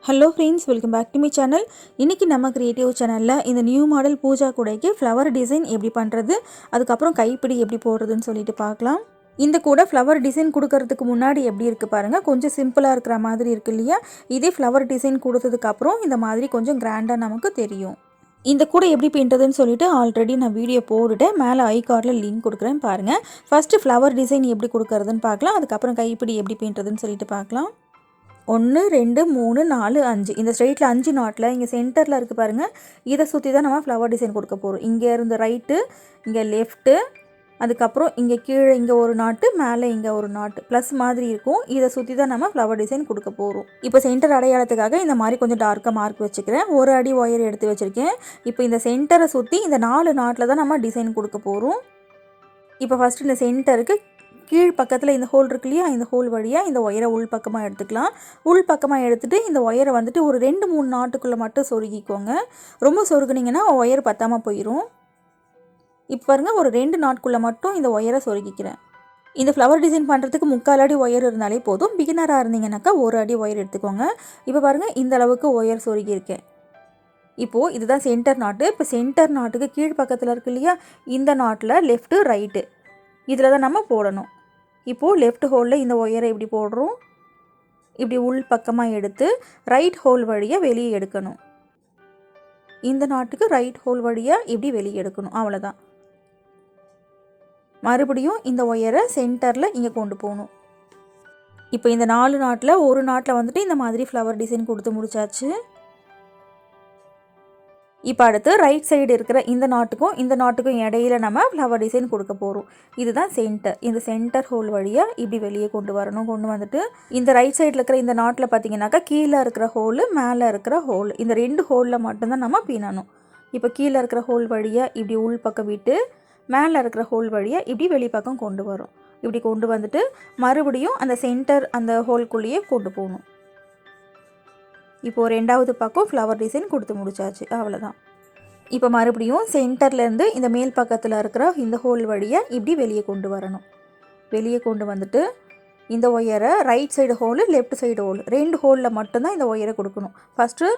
Hello friends, welcome back to my channel. இன்றைக்கி நம்ம creative சேனலில் இந்த நியூ மாடல் பூஜா கூடைக்கு ஃப்ளவர் டிசைன் எப்படி பண்ணுறது, அதுக்கப்புறம் கைப்பிடி எப்படி போடுறதுன்னு சொல்லிட்டு பார்க்கலாம். இந்த கூட ஃப்ளவர் டிசைன் கொடுக்கறதுக்கு முன்னாடி எப்படி இருக்குது பாருங்கள். கொஞ்சம் சிம்பிளாக இருக்கிற மாதிரி இருக்குது இல்லையா? இதே ஃப்ளவர் டிசைன் கொடுத்ததுக்கப்புறம் இந்த மாதிரி கொஞ்சம் கிராண்டாக நமக்கு தெரியும். இந்த கூட எப்படி பின்னுறதுன்னு சொல்லிட்டு ஆல்ரெடி நான் வீடியோ போட்டுட்டேன். மேலே ஐ கார்டில் லிங்க் கொடுக்குறேன் பாருங்கள். ஃபஸ்ட்டு ஃப்ளவர் டிசைன் எப்படி கொடுக்கறதுன்னு பார்க்கலாம். அதுக்கப்புறம் கைப்பிடி எப்படி பின்னுறதுன்னு சொல்லிட்டு பார்க்கலாம். 1 2 3 4 5 இந்த ஸ்ட்ரெயிட்டில் 5 நாட்டில் இங்கே சென்டரில் இருக்குது பாருங்கள். இதை சுற்றி தான் நம்ம ஃப்ளவர் டிசைன் கொடுக்க போகிறோம். இங்கே இருந்து ரைட்டு, இங்கே லெஃப்ட்டு, அதுக்கப்புறம் இங்கே கீழே இங்கே ஒரு நாட்டு, மேலே இங்கே ஒரு நாட்டு ப்ளஸ் மாதிரி இருக்கும். இதை சுற்றி தான் நம்ம ஃப்ளவர் டிசைன் கொடுக்க போகிறோம். இப்போ சென்டர் அடையாளத்துக்காக இந்த மாதிரி கொஞ்சம் டார்க்காக மார்க் வச்சுக்கிறேன். 1 அடி ஒயர் எடுத்து வச்சுருக்கேன். இப்போ இந்த சென்டரை சுற்றி இந்த 4 நாட்டில் தான் நம்ம டிசைன் கொடுக்க போகிறோம். இப்போ ஃபஸ்ட்டு இந்த சென்டருக்கு கீழ் பக்கத்தில் இந்த ஹோல் இருக்கு இல்லையா, இந்த ஹோல் வழியாக இந்த ஒயரை உள் பக்கமாக எடுத்துக்கலாம். உள் பக்கமாக எடுத்துகிட்டு இந்த ஒயரை வந்துட்டு ஒரு 2-3 நாட்டுக்குள்ளே மட்டும் சொருகிக்கோங்க. ரொம்ப சொருகுனிங்கன்னா ஒயர் பத்தாமல் போயிடும். இப்போ பாருங்கள், ஒரு 2 நாட்குள்ளே மட்டும் இந்த ஒயரை சொருகிக்கிறேன். இந்த ஃப்ளவர் டிசைன் பண்ணுறதுக்கு 3/4 அடி ஒயர் இருந்தாலே போதும். பிகினராக இருந்தீங்கன்னாக்கா 1 அடி ஒயர் எடுத்துக்கோங்க. இப்போ பாருங்கள், இந்த அளவுக்கு ஒயர் சொருகியிருக்கேன். இப்போது இதுதான் சென்டர் நாட்டு. இப்போ சென்டர் நாட்டுக்கு கீழ் பக்கத்தில் இருக்கு இல்லையா, இந்த நாட்டில் லெஃப்ட்டு ரைட்டு இதில் தான் நம்ம போடணும். இப்போது லெஃப்ட் ஹோலில் இந்த ஒயரை இப்படி போடுறோம். இப்படி உள் பக்கமாக எடுத்து ரைட் ஹோல் வழியாக வெளியே எடுக்கணும். இந்த நாட்டுக்கு ரைட் ஹோல் வழியாக இப்படி வெளியே எடுக்கணும். அவ்வளோதான். மறுபடியும் இந்த ஒயரை சென்டரில் இங்கே கொண்டு போகணும். இப்போ இந்த 4 நாட்டில் ஒரு நாட்டில் வந்துட்டு இந்த மாதிரி ஃப்ளவர் டிசைன் கொடுத்து முடிச்சாச்சு. இப்போ அடுத்து ரைட் சைடு இருக்கிற இந்த நாட்டுக்கும் இடையில நம்ம ஃப்ளவர் டிசைன் கொடுக்க போகிறோம். இதுதான் சென்டர். இந்த சென்டர் ஹோல் வழியாக இப்படி வெளியே கொண்டு வரணும். கொண்டு வந்துட்டு இந்த ரைட் சைடில் இருக்கிற இந்த நாட்டில் பார்த்தீங்கன்னாக்கா கீழே இருக்கிற ஹோலு, மேலே இருக்கிற ஹோல், இந்த 2 ஹோலில் மட்டும்தான் நம்ம பின்னணும். இப்போ கீழே இருக்கிற ஹோல் வழியாக இப்படி உள் பக்கம் விட்டு மேலே இருக்கிற ஹோல் வழியாக இப்படி வெளிப்பக்கம் கொண்டு வரும். இப்படி கொண்டு வந்துட்டு மறுபடியும் அந்த சென்டர் அந்த ஹோல்குள்ளேயே கொண்டு போகணும். இப்போது 2வது பக்கம் ஃப்ளவர் டிசைன் கொடுத்து முடிச்சாச்சு. அவ்வளோதான். இப்போ மறுபடியும் சென்டர்லேருந்து இந்த மேல் பக்கத்தில் இருக்கிற இந்த ஹோல் வழியாக இப்படி வெளியே கொண்டு வரணும். வெளியே கொண்டு வந்துட்டு இந்த ஒயரை right side hole, left side whole 2 ஹோலில் மட்டும்தான் இந்த ஒயரை கொடுக்கணும். ஃபஸ்ட்டு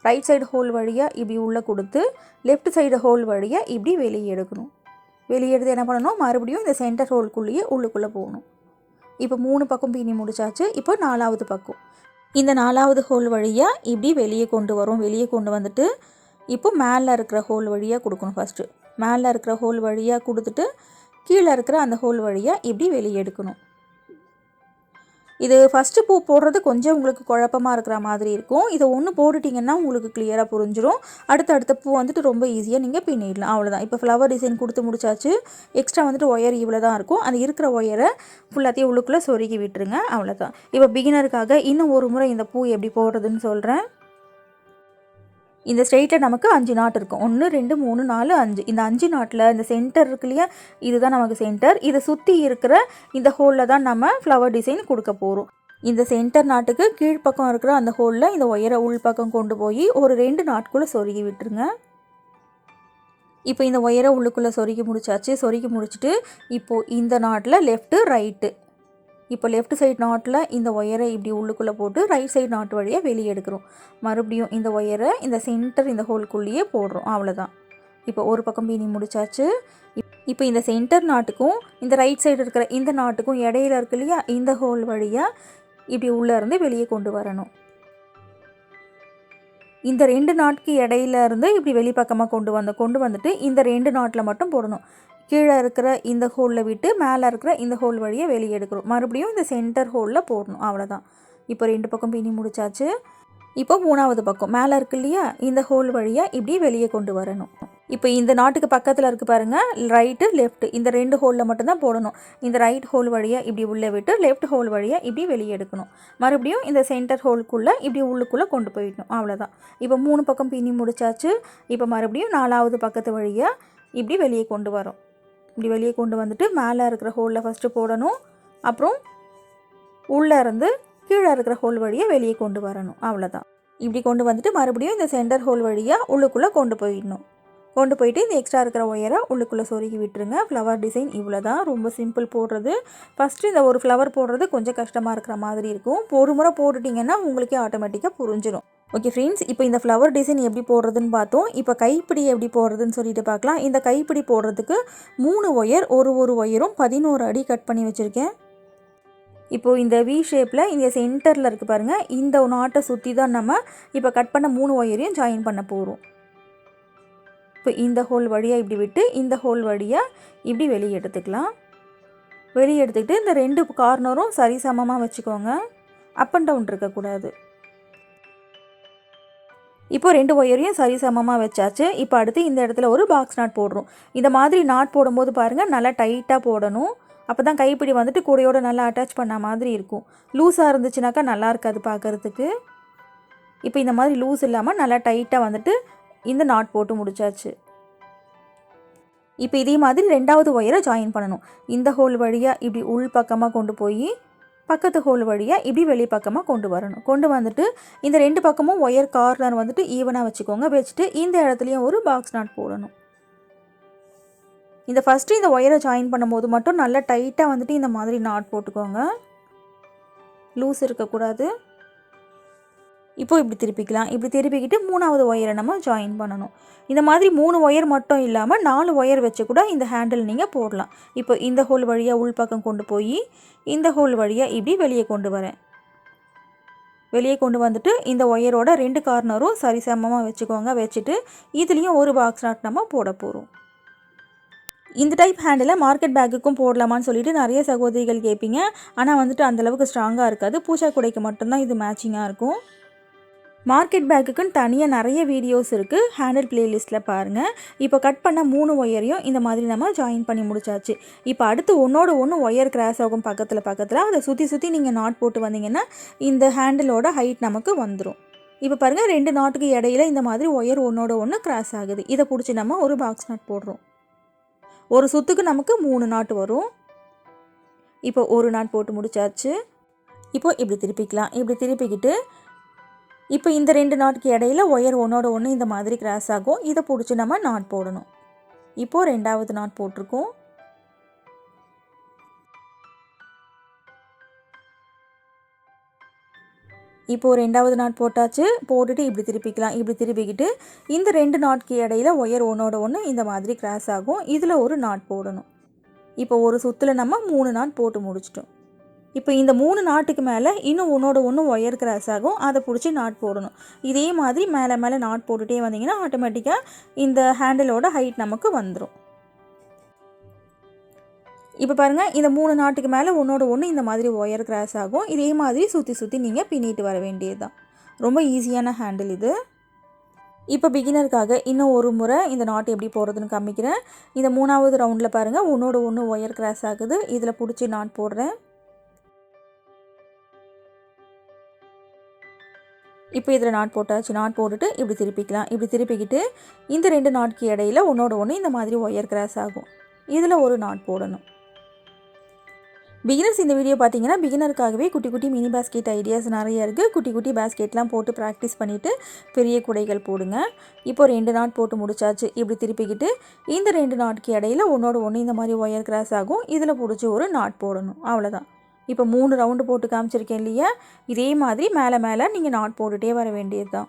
ரைட் சைடு ஹோல் வழியாக இப்படி உள்ளே கொடுத்து லெஃப்ட் சைடு ஹோல் வழியாக இப்படி வெளியே எடுக்கணும். வெளியே எடுத்து என்ன பண்ணணும், மறுபடியும் இந்த சென்டர் ஹோல்குள்ளேயே உள்ளுக்குள்ளே போகணும். இப்போ 3 பக்கம் பின்னி முடிச்சாச்சு. இப்போ 4வது பக்கம் இந்த 4வது ஹோல் வழியாக இப்படி வெளியே கொண்டு வரும். வெளியே கொண்டு வந்துட்டு இப்போ மேலே இருக்கிற ஹோல் வழியாக கொடுக்கணும். ஃபஸ்ட்டு மேலே இருக்கிற ஹோல் வழியாக கொடுத்துட்டு கீழே இருக்கிற அந்த ஹோல் வழியாக இப்படி வெளியே எடுக்கணும். இது ஃபஸ்ட்டு பூ போடுறது கொஞ்சம் உங்களுக்கு குழப்பமாக இருக்கிற மாதிரி இருக்கும். இதை ஒன்று போட்டுட்டிங்கன்னா உங்களுக்கு கிளியராக புரிஞ்சிடும். அடுத்த பூ வந்துட்டு ரொம்ப ஈஸியாக நீங்கள் பின்னிடலாம். அவ்வளோதான். இப்போ ஃப்ளவர் டிசைன் கொடுத்து முடிச்சாச்சு. எக்ஸ்ட்ரா வந்துட்டு ஒயர் இவ்வளோ தான் இருக்கும். அந்த இருக்கிற ஒயரை ஃபுல்லாத்தையும் உள்ளுக்குள்ளே சொருகி விட்டுருங்க. அவ்வளோதான். இப்போ பிகினருக்காக இன்னும் ஒரு முறை இந்த பூ எப்படி போடுறதுன்னு சொல்கிறேன். இந்த ஸ்ட்ரெயிட்டில் நமக்கு 5 நாட் இருக்கும். 1 2 3 4 5. இந்த 5 நாட்டில் இந்த சென்டர் இருக்கு இல்லையா, இதுதான் நமக்கு சென்டர். இதை சுற்றி இருக்கிற இந்த ஹோலில் தான் நம்ம ஃப்ளவர் டிசைன் கொடுக்க போகிறோம். இந்த சென்டர் நாட்டுக்கு கீழ்ப்பக்கம் இருக்கிற அந்த ஹோலில் இந்த ஒயரை உள் பக்கம் கொண்டு போய் ஒரு 2 நாட்குள்ளே சொருகி விட்டுருங்க. இப்போ இந்த ஒயரை உள்ளுக்குள்ளே சொருகி முடிச்சாச்சு. சொருகி முடிச்சுட்டு இப்போது இந்த நாட்டில் லெஃப்ட்டு ரைட்டு, இப்போ லெஃப்ட் சைடு நாட்டில் இந்த ஒயரை இப்படி உள்ளுக்குள்ளே போட்டு ரைட் சைடு நாட்டு வழியாக வெளியே எடுக்கிறோம். மறுபடியும் இந்த ஒயரை இந்த சென்டர் இந்த ஹோல்குள்ளேயே போடுறோம். அவ்வளோதான். இப்போ ஒரு பக்கம் பின்னி முடிச்சாச்சு. இப்போ இந்த சென்டர் நாட்டுக்கும் இந்த ரைட் சைடு இருக்கிற இந்த நாட்டுக்கும் இடையில இருக்கு இல்லையா, இந்த ஹோல் வழியாக இப்படி உள்ளே இருந்து வெளியே கொண்டு வரணும். இந்த 2 நாட்டுக்கு இடையில இருந்து இப்படி வெளிப்பக்கமாக கொண்டு வந்துட்டு இந்த 2 நாட்டில் மட்டும் போடணும். கீழே இருக்கிற இந்த ஹோலில் விட்டு மேலே இருக்கிற இந்த ஹோல் வழியாக வெளியே எடுக்கிறோம். மறுபடியும் இந்த சென்டர் ஹோலில் போடணும். அவ்வளோதான். இப்போ 2 பக்கம் பின்னி முடிச்சாச்சு. இப்போ 3வது பக்கம் மேலே இருக்கு இல்லையா, இந்த ஹோல் வழியாக இப்படி வெளியே கொண்டு வரணும். இப்போ இந்த நாட்டுக்கு பக்கத்தில் இருக்குது பாருங்கள், ரைட்டு லெஃப்ட்டு இந்த 2 ஹோலில் மட்டும்தான் போடணும். இந்த ரைட் ஹோல் வழியாக இப்படி உள்ளே விட்டு லெஃப்ட் ஹோல் வழியாக இப்படி வெளியே எடுக்கணும். மறுபடியும் இந்த சென்டர் ஹோலுக்குள்ளே இப்படி உள்ளுக்குள்ளே கொண்டு போயிடணும். அவ்வளோதான். இப்போ 3 பக்கம் பின்னி முடிச்சாச்சு. இப்போ மறுபடியும் 4வது பக்கத்து வழியாக இப்படி வெளியே கொண்டு வரோம். இப்படி வெளியே கொண்டு வந்துட்டு மேலே இருக்கிற ஹோலில் ஃபஸ்ட்டு போடணும். அப்புறம் உள்ளே இருந்து கீழே இருக்கிற ஹோல் வழியாக வெளியே கொண்டு வரணும். அவ்வளோதான். இப்படி கொண்டு வந்துட்டு மறுபடியும் இந்த சென்டர் ஹோல் வழியாக உள்ளுக்குள்ளே கொண்டு போயிடணும். கொண்டு போயிட்டு இந்த எக்ஸ்ட்ரா இருக்கிற ஒயரை உள்ளுக்குள்ளே சொருகி விட்டுருங்க. ஃப்ளவர் டிசைன் இவ்வளோ தான். ரொம்ப சிம்பிள் போடுறது. ஃபஸ்ட்டு இந்த ஒரு ஃப்ளவர் போடுறது கொஞ்சம் கஷ்டமாக இருக்கிற மாதிரி இருக்கும். ஒரு முறை போட்டுட்டிங்கன்னா உங்களுக்கே ஆட்டோமேட்டிக்காக புரிஞ்சிடும். ஓகே ஃப்ரெண்ட்ஸ், இப்போ இந்த ஃப்ளவர் டிசைன் எப்படி போடுறதுன்னு பார்த்தோம். இப்போ கைப்பிடி எப்படி போடுறதுன்னு சொல்லிட்டு பார்க்கலாம். இந்த கைப்பிடி போடுறதுக்கு 3 ஒயர், ஒரு ஒயரும் 11 அடி கட் பண்ணி வச்சுருக்கேன். இப்போது இந்த வி ஷேப்பில் இந்த சென்டரில் இருக்குது பாருங்கள், இந்த நாட்டை சுற்றி தான் நம்ம இப்போ கட் பண்ண 3 ஒயரையும் ஜாயின் பண்ண போகிறோம். இப்போ இந்த ஹோல் வழியாக இப்படி விட்டு இந்த ஹோல் வழியாக இப்படி வெளியே எடுத்துக்கலாம். வெளியே எடுத்துக்கிட்டு இந்த 2 கார்னரும் சரிசமமாக வச்சுக்கோங்க. அப் அண்ட் டவுன் இருக்கக்கூடாது. இப்போ 2 ஒயரையும் சரிசமமாக வச்சாச்சு. இப்போ அடுத்து இந்த இடத்துல ஒரு பாக்ஸ் நாட் போடுறோம். இந்த மாதிரி நாட் போடும்போது பாருங்கள், நல்லா டைட்டாக போடணும். அப்போ தான் கைப்பிடி வந்துட்டு கூடையோடு நல்லா அட்டாச் பண்ண மாதிரி இருக்கும். லூஸாக இருந்துச்சுனாக்கா நல்லா இருக்காது பார்க்குறதுக்கு. இப்போ இந்த மாதிரி லூஸ் இல்லாமல் நல்லா டைட்டாக வந்துட்டு இந்த நாட் போட்டு முடிச்சாச்சு. இப்போ இதே மாதிரி 2வது ஒயரை ஜாயின் பண்ணணும். இந்த ஹோல் வழியாக இப்படி உள் பக்கமாக கொண்டு போய் பக்கத்து ஹோல் வழியாக இப்படி வெளி பக்கமாக கொண்டு வரணும். கொண்டு வந்துட்டு இந்த 2 பக்கமும் ஒயர் கார்னர் வந்துட்டு ஈவனாக வச்சுக்கோங்க. வச்சுட்டு இந்த இடத்துலையும் ஒரு பாக்ஸ் நாட் போடணும். இந்த ஃபஸ்ட்டு இந்த ஒயரை ஜாயின் பண்ணும்போது மட்டும் நல்லா டைட்டாக வந்துட்டு இந்த மாதிரி நாட் போட்டுக்கோங்க. லூஸ் இருக்கக்கூடாது. இப்போது இப்படி திருப்பிக்கலாம். இப்படி திருப்பிக்கிட்டு 3வது ஒயரை நம்ம ஜாயின் பண்ணணும். இந்த மாதிரி 3 ஒயர் மட்டும் இல்லாமல் 4 ஒயர் வச்சு கூட இந்த ஹேண்டில் நீங்கள் போடலாம். இப்போ இந்த ஹோல் வழியாக உள்பக்கம் கொண்டு போய் இந்த ஹோல் வழியாக இப்படி வெளியே கொண்டு வரேன். வெளியே கொண்டு வந்துட்டு இந்த ஒயரோட 2 கார்னரும் சரிசமமாக வச்சுக்கோங்க. வச்சுட்டு இதுலேயும் ஒரு பாக்ஸ் நாட் நம்ம போட போகிறோம். இந்த டைப் ஹேண்டில் மார்க்கெட் பேக்குக்கும் போடலாமான்னு சொல்லிட்டு நிறைய சகோதரிகள் கேட்பீங்க. ஆனால் வந்துட்டு அந்தளவுக்கு ஸ்ட்ராங்காக இருக்காது. பூஜா கூடைக்கு மட்டும்தான் இது மேட்சிங்காக இருக்கும். மார்க்கெட் பேக்குக்குன்னு தனியாக நிறைய வீடியோஸ் இருக்குது, ஹேண்டில் பிளேலிஸ்ட்டில் பாருங்கள். இப்போ கட் பண்ண 3 ஒயரையும் இந்த மாதிரி நம்ம ஜாயின் பண்ணி முடிச்சாச்சு. இப்போ அடுத்து ஒன்றோட ஒன்று ஒயர் கிராஸ் ஆகும் பக்கத்தில் அதை சுற்றி நீங்கள் நாட் போட்டு வந்தீங்கன்னா இந்த ஹேண்டிலோட ஹைட் நமக்கு வந்துடும். இப்போ பாருங்கள், 2 நாட்டுக்கு இடையில இந்த மாதிரி ஒயர் ஒன்றோட ஒன்று கிராஸ் ஆகுது. இதை பிடிச்சி நம்ம ஒரு பாக்ஸ் நாட் போடுறோம். ஒரு சுற்றுக்கு நமக்கு 3 நாட்டு வரும். இப்போ ஒரு நாட் போட்டு முடிச்சாச்சு. இப்போ இப்படி திருப்பிக்கலாம். இப்படி திருப்பிக்கிட்டு இப்போ இந்த 2 நாட்டுக்கு இடையில ஒயர் ஒன்றோட ஒன்று இந்த மாதிரி கிராஸ் ஆகும். இதை பிடிச்சி நம்ம நாட் போடணும். இப்போது 2வது நாட் போட்டிருக்கோம். இப்போது 2வது நாட் போட்டாச்சு. போட்டுட்டு இப்படி திருப்பிக்கலாம். இப்படி திருப்பிக்கிட்டு இந்த 2 நாட்டுக்கு இடையில ஒயர் ஒன்றோட ஒன்று இந்த மாதிரி கிராஸ் ஆகும். இதில் ஒரு நாட் போடணும். இப்போ ஒரு சுற்றில் நம்ம 3 நாட் போட்டு முடிச்சிட்டோம். இப்போ இந்த 3 நாட்டுக்கு மேலே இன்னும் ஒன்றோட ஒன்று ஒயர் கிராஸ் ஆகும். அதை பிடிச்சி நாட் போடணும். இதே மாதிரி மேலே நாட் போட்டுகிட்டே வந்தீங்கன்னா ஆட்டோமேட்டிக்காக இந்த ஹேண்டிலோட ஹைட் நமக்கு வந்துடும். இப்போ பாருங்கள், இந்த 3 நாட்டுக்கு மேலே ஒன்றோட ஒன்று இந்த மாதிரி ஒயர் கிராஸ் ஆகும். இதே மாதிரி சுற்றி நீங்கள் பின்னிட்டு வர வேண்டியது தான். ரொம்ப ஈஸியான ஹேண்டில் இது. இப்போ பிகினருக்காக இன்னும் ஒரு முறை இந்த நாட் எப்படி போடுறதுன்னு காமிக்கிறேன். இந்த 3வது ரவுண்டில் பாருங்கள், ஒன்றோட ஒன்று ஒயர் கிராஸ் ஆகுது. இதில் பிடிச்சி நாட் போடுறேன். இப்போ இதில் நாட் போட்டாச்சு. நாட் போட்டுட்டு இப்படி திருப்பிக்கலாம். இப்படி திருப்பிக்கிட்டு இந்த 2 நாட்டுக்கு இடையில ஒன்றோட ஒன்று இந்த மாதிரி ஒயர் கிராஸ் ஆகும். இதில் ஒரு நாட் போடணும். பிகினர்ஸ் இந்த வீடியோ பார்த்தீங்கன்னா பிகினருக்காகவே குட்டி மினி பாஸ்கெட் ஐடியாஸ் நிறைய இருக்குது. குட்டி பாஸ்கெட்லாம் போட்டு ப்ராக்டிஸ் பண்ணிவிட்டு பெரிய குடைகள் போடுங்க. இப்போ 2 நாட் போட்டு முடிச்சாச்சு. இப்படி திருப்பிக்கிட்டு இந்த 2 நாட்டுக்கு இடையில ஒன்றோட ஒன்று இந்த மாதிரி ஒயர் கிராஸ் ஆகும். இதில் பிடிச்சி ஒரு நாட் போடணும். அவ்வளோதான். இப்போ 3 ரவுண்டு போட்டு காமிச்சிருக்கேன் இல்லையா? இதே மாதிரி மேலே நீங்கள் நாட் போட்டுகிட்டே வர வேண்டியது தான்.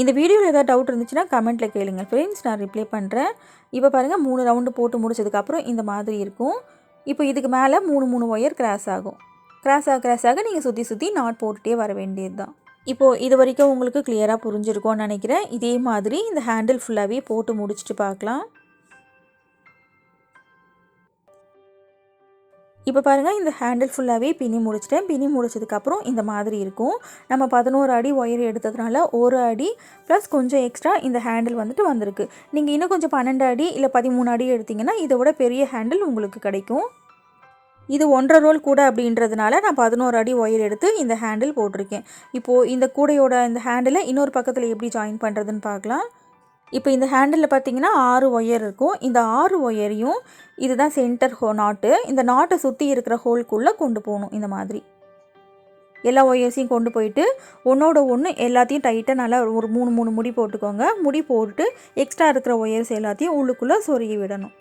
இந்த வீடியோவில் ஏதாவது டவுட் இருந்துச்சுன்னா கமெண்ட்டில் கேளுங்க ஃப்ரெண்ட்ஸ், நான் ரிப்ளை பண்ணுறேன். இப்போ பாருங்கள், 3 ரவுண்டு போட்டு முடிச்சதுக்கப்புறம் இந்த மாதிரி இருக்கும். இப்போ இதுக்கு மேலே 3 ஒயர் கிராஸ் ஆகும். கிராஸ் ஆக நீங்கள் சுற்றி நாட் போட்டுகிட்டே வர வேண்டியது தான். இப்போது இது வரைக்கும் உங்களுக்கு கிளியராக புரிஞ்சிருக்கும்னு நினைக்கிறேன். இதே மாதிரி இந்த ஹேண்டில் ஃபுல்லாகவே போட்டு முடிச்சுட்டு பார்க்கலாம். இப்போ பாருங்கள், இந்த ஹேண்டில் ஃபுல்லாகவே பின்னி முடிச்சிட்டேன். பின்னி முடிச்சதுக்கப்புறம் இந்த மாதிரி இருக்கும். நம்ம 11 அடி ஒயர் எடுத்ததுனால 1 அடி ப்ளஸ் கொஞ்சம் எக்ஸ்ட்ரா இந்த ஹேண்டில் வந்துட்டு வந்திருக்கு. நீங்கள் இன்னும் கொஞ்சம் 12 அடி இல்லை 13 அடி எடுத்திங்கன்னா இதை விட பெரிய ஹேண்டில் உங்களுக்கு கிடைக்கும். இது 1.5 ரோல் கூட அப்படின்றதுனால நான் 11 அடி ஒயர் எடுத்து இந்த ஹேண்டில் போட்டிருக்கேன். இப்போது இந்த கூடையோட இந்த ஹேண்டிலை இன்னொரு பக்கத்தில் எப்படி ஜாயின் பண்ணுறதுன்னு பார்க்கலாம். இப்போ இந்த ஹேண்டிலில் பார்த்தீங்கன்னா 6 ஒயர் இருக்கும். இந்த 6 ஒயரையும் இதுதான் சென்டர் நாட்டு. இந்த நாட்டை சுற்றி இருக்கிற ஹோல்குள்ளே கொண்டு போகணும். இந்த மாதிரி எல்லா ஒயர்ஸையும் கொண்டு போயிட்டு ஒன்றோட ஒன்று எல்லாத்தையும் டைட்டாக நல்லா ஒரு 3 முடி போட்டுக்கோங்க. முடி போட்டுட்டு எக்ஸ்ட்ரா இருக்கிற ஒயர்ஸ் எல்லாத்தையும் உள்ளுக்குள்ளே சொருகி விடணும்.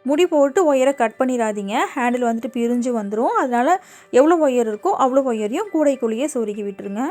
முடி போட்டு ஒயரை கட் பண்ணிடாதீங்க, ஹேண்டில் வந்துட்டு பிரிஞ்சு வந்துடும். அதனால் எவ்வளோ ஒயர் இருக்கோ அவ்வளோ ஒயரையும் கூடைக்குள்ளேயே சொருகி விட்டுருங்க.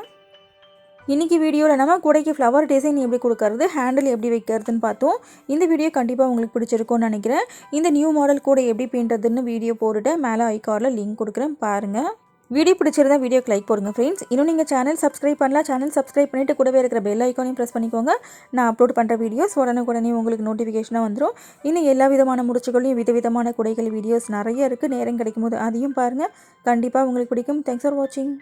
இன்றைக்கி வீடியோவில் நம்ம கூடைக்கு ஃப்ளவர் டிசைன் எப்படி கொடுக்கறது, ஹேண்டில் எப்படி வைக்கிறதுன்னு பார்த்தோம். இந்த வீடியோ கண்டிப்பாக உங்களுக்கு பிடிச்சிருக்கும்னு நினைக்கிறேன். இந்த நியூ மாடல் கூடை எப்படி பின்னுறதுன்னு வீடியோ போட்டுட்டு மேலே ஐகார்டில் லிங்க் கொடுக்குறேன், பாருங்கள். வீடியோ பிடிச்சிருந்தா வீடியோக்கு லைக் போடுங்க ஃப்ரெண்ட்ஸ். இன்னும் நீங்கள் சேனல் சப்ஸ்கிரைப் பண்ணலாம், சேனல் சப்ஸ்கிரைப் பண்ணிவிட்டு கூடவே இருக்கிற பெல் ஐக்கானையும் ப்ரெஸ் பண்ணிக்கோங்க. நான் அப்லோட் பண்ணுற வீடியோஸ் உடனே உங்களுக்கு நோட்டிஃபிகேஷனாக வந்துடும். இன்னும் எல்லா விதமான முடிச்சுகளையும் விதவிதமான குடைகள் வீடியோஸ் நிறைய இருக்குது. நேரம் கிடைக்கும் போது அதையும் பாருங்கள், கண்டிப்பாக உங்களுக்கு பிடிக்கும். தேங்க்ஸ் ஃபார் வாட்சிங்.